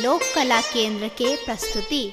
लोक कला केंद्र के प्रस्तुति।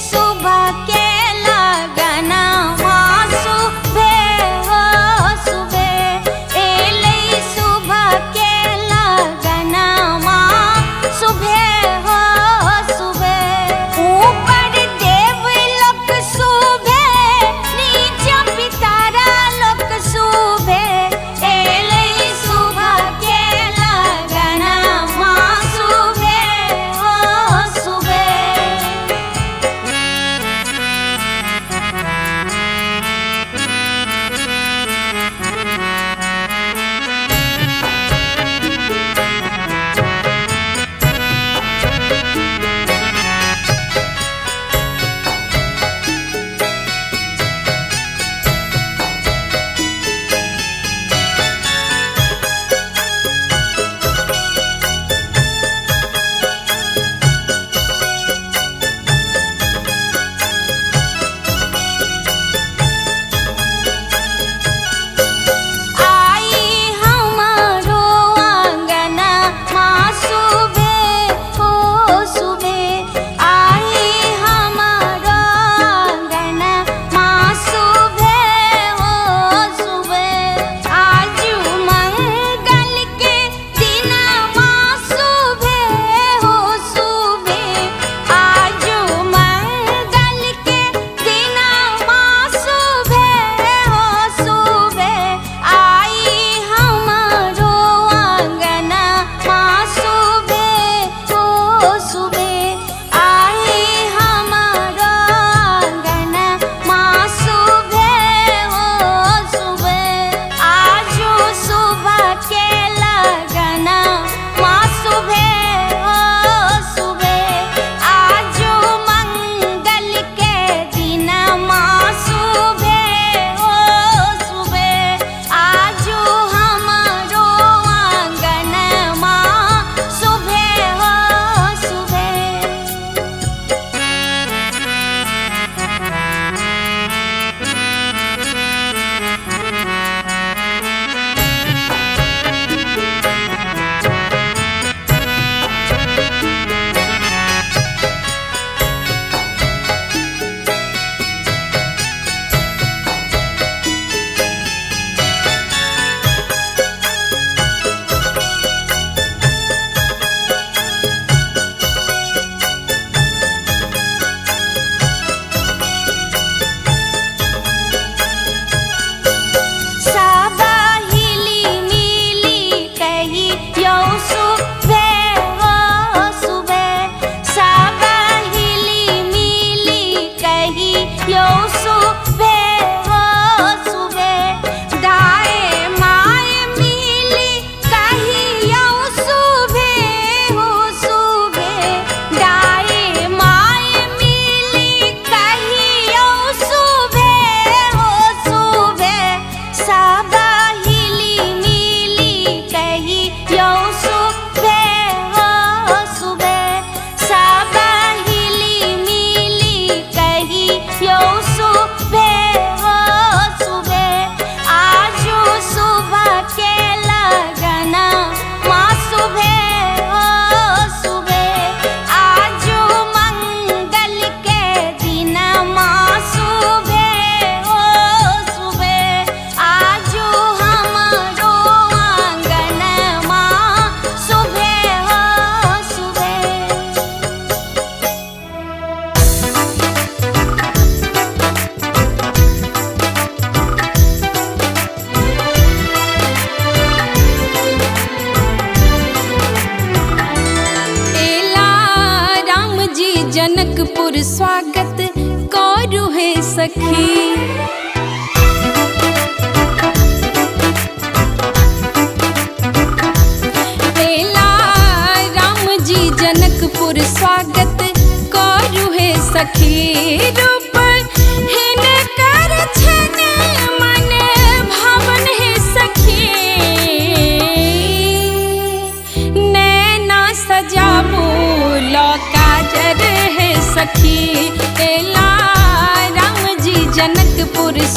सुबह के लगना मासू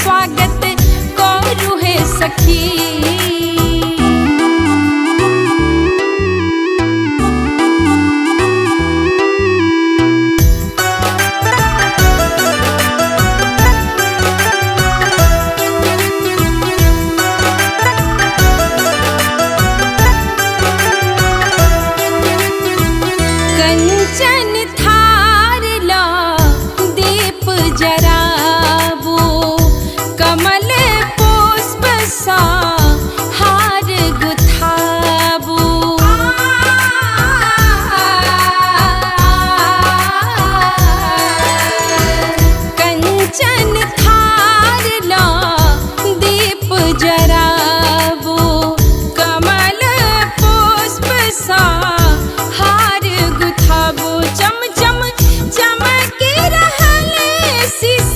स्वागत करू है सखी। कंचन थार ला दीप जराबो, कमल पुष्प सा हार गुथाबो। कंचन थार ला दीप जराबो, कमल पुष्प सा हार गुथाबो। चम चम चमक रहले शीश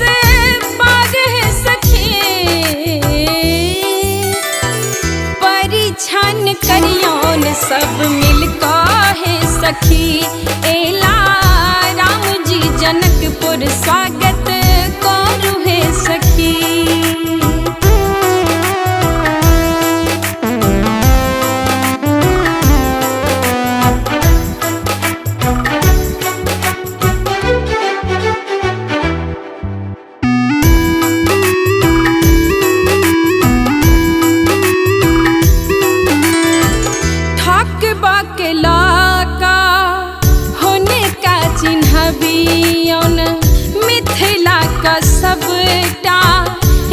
पाग है सखी, परिछन करियौन सब मिलका है सखी। एला राम जी जनकपुर स्वागत करू है सखी। बकला होने का चिन्हबियौन, मिथिला का सबटा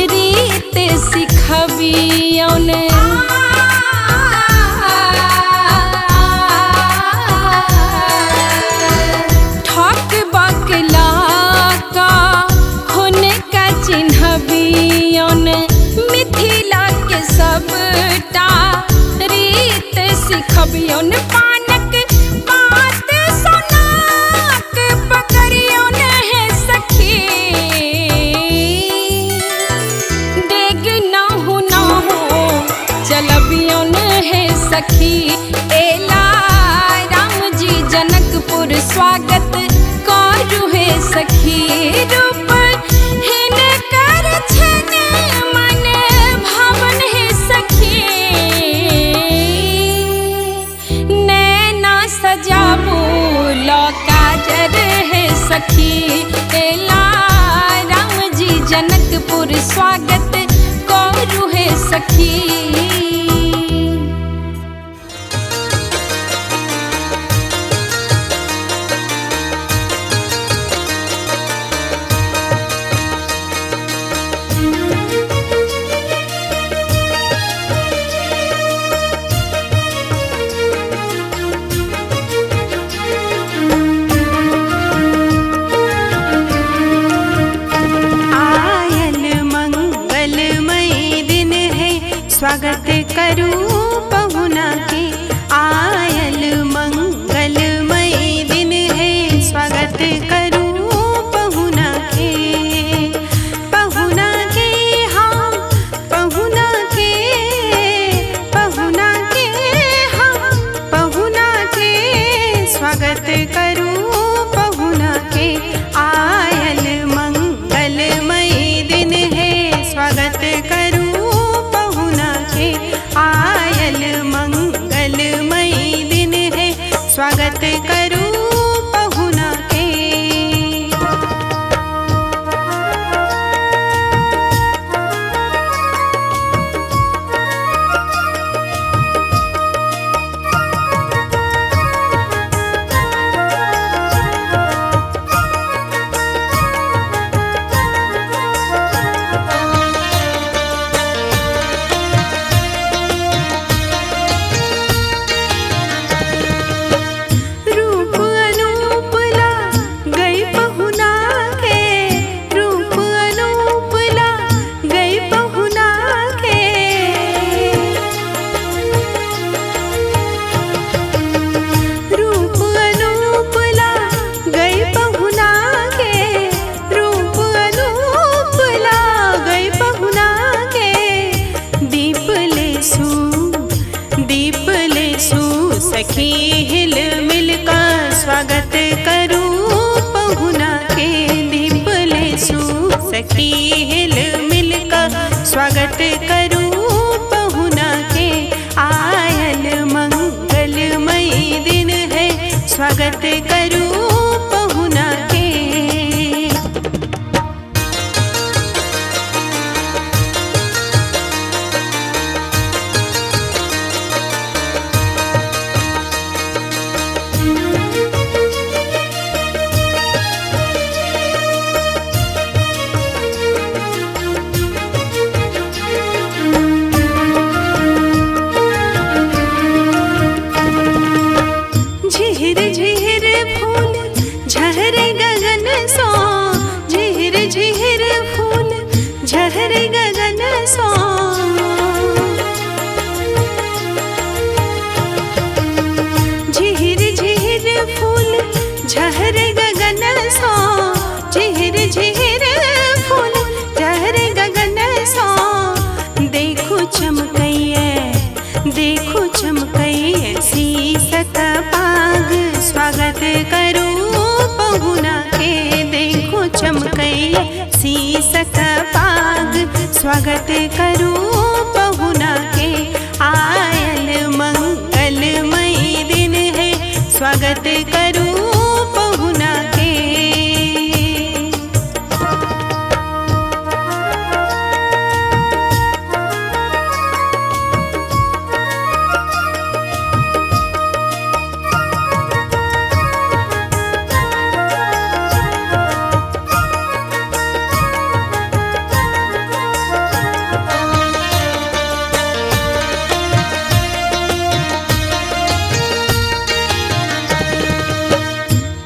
रीत सिखबियौन। ठक बकला का होने का चिन्हबियौन, मिथिला के सबटा रीत सिखबियौन। पानक पात सोनाक पकड़ियौन है सखी, डेग नाहु चलबियौन है सखी। एला राम जी जनकपुर स्वागत करू है सखी। रूप हिनकर छन मन भावन है सखी, सजाबो काजर है सखी। एला राम जी जनकपुर स्वागत करू है सखी। स्वागत करूं पहुना के, आयल मंगलमय दिन है। स्वागत करूं पहुना के, पहुना के हाँ पहुना के, पहुना के हाँ पहुना के। स्वागत करूं पहुना के, आयल मंगलमय दिन है। स्वागत करूं आयल मंगलमय दिन है। स्वागत करूं पहुना के। सखी हिल मिल का स्वागत करूं पहुना के। दीप ले सू सखी हिल मिल का करूं पहुना के। आयल मंगलमयी दिन है, स्वागत करूं पहुना के। झिहिर झिहिर फूल झहरे गगन सो, झिहिर झिहिर फूल झहरे गगन सो। झिहिर झिहिर फूल झहरे गगन सो, झिहिर झिहिर फूल झहरे गगन सो। देखो चमकइए, देखो चमकइए शीसक पाग, स्वागत करूं पहुना के। देखो चमकइए शीसक पाग, स्वागत करूं पहुना के। आयल मंगलमयी दिन है, स्वागत करूं पहुना के।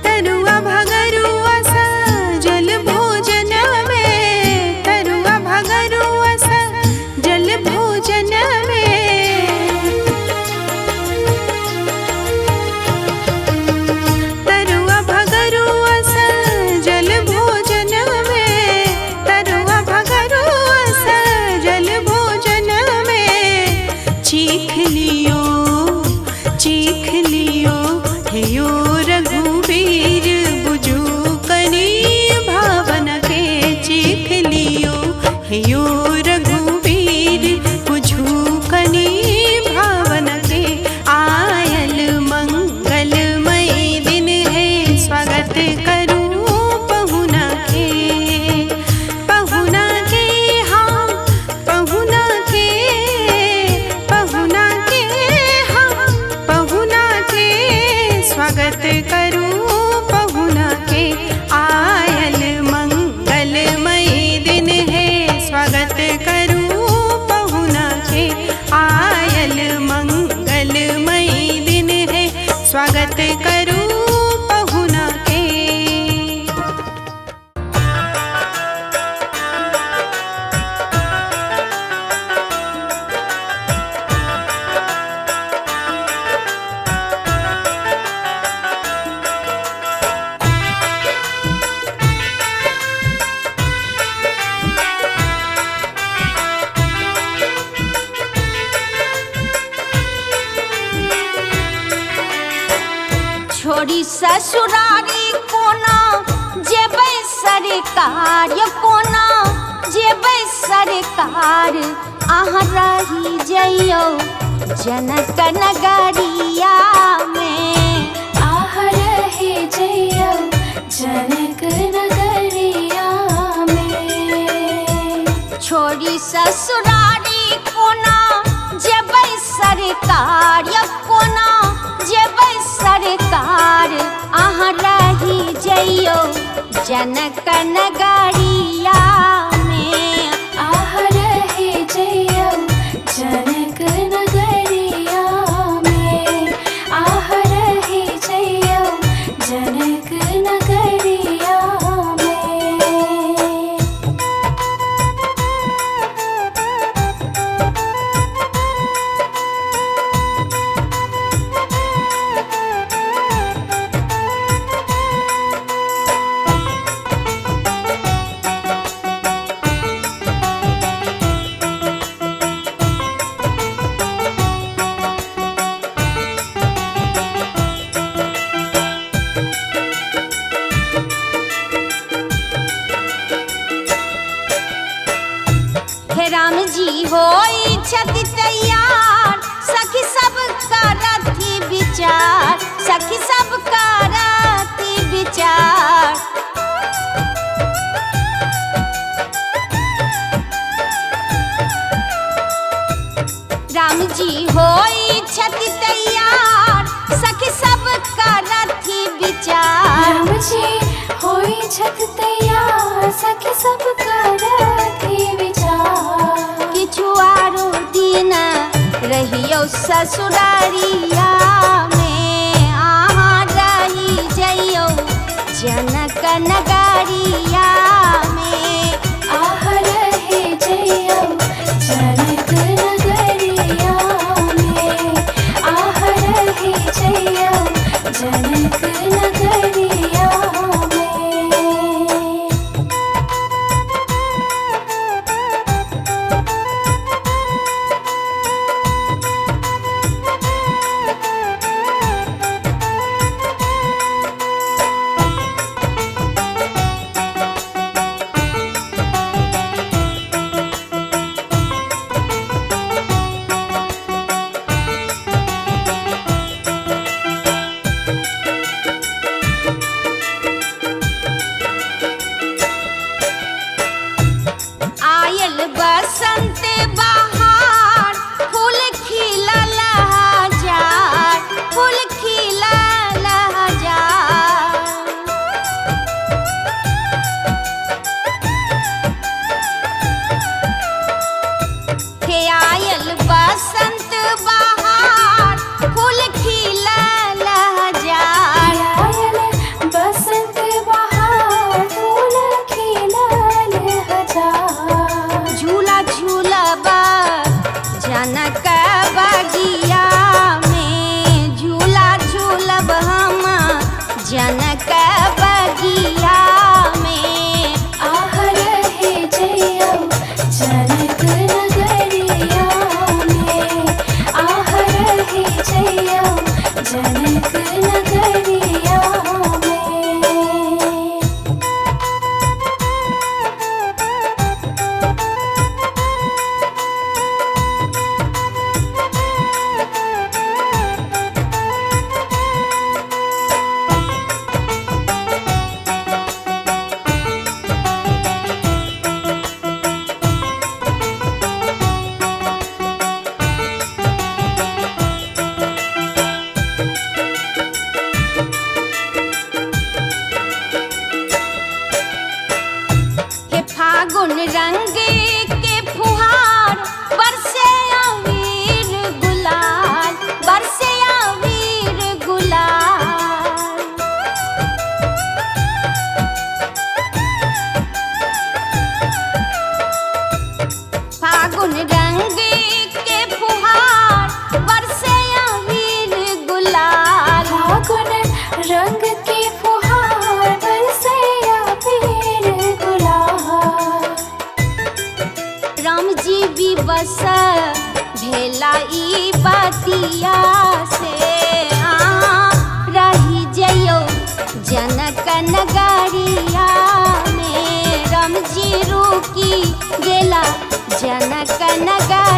तरुआ भगरुआ सजल भोजन में, तरुआ भगरुआ सजल भोजन में। तरुआ भगरुआ सजल भोजन में, तरुआ भगरुआ सजल भोजन में। चीख लियो, चीख लियो हे यो रघुवीर बुझू कनी भावना के। चीख लियो हे यो रघुवीर बुझू कनी भावना के। आयल मंगलमयी दिन है, स्वागत करूं पहुना के। पहुना के हाँ पहुना के, पहुना के हाँ पहुना के। स्वागत करूं पहुना के। आयल मंगलमयी दिन है, स्वागत करूं पहुना के। आयल मंगलमयी दिन है, स्वागत करूं पहुना के। छोड़ी ससुरारी कोना जेबै सरकार, कोना जेबै सरकार। अहाँ रही जइयो जनक नगरिया में, आह रहे जइयो जनक नगरिया में। छोड़ी ससुरारी कोना जेबै सरकार, कोना जेबै सरकार। अहाँ रही जइयो जनक नगरिया में, आह रहे जइयो जनक नगरिया में। आह रहे जइयो जनक नगरिया में। हे राम जी होई छति तैयार सखी सब करती विचार सखी सब करती विचार राम जी होई छति तैयार सखी सब करती विचार राम जी होई छत तैयार सखी सब करती विचार किछु आरो दिन रहियो ससुरारिया में आहाँ रही जइयो जनक नगरिया में आह रहे जइयो जनक नगरिया में आह रहे जइयो जनक नगरिया में आयल बसंत बहार फूल खिलल हजार फूल खिलल हजार हे आयल बसंत बहार फूल खिलल हजार आयल बसंत बहार फूल खिलल हजार झूला झूलब जनक बगिया में झूला झूलब हम जनक बगिया में आह रहे जइयो जनक नगरिया में आह रहे जइयो जनक नगरिया में हे फागुन रंग के फुहार बरसे अबीर गुलाल बरसे अबीर गुलाल फागुन रंग के फुहार बरसे अबीर गुलाल फागुन रंग के फुहार बरसे अबीर गुलाल राम जी भी बस भेला ई बतिया से रही जइयो जनक नगरिया में राम जी रुकी गेला जनक नगरिया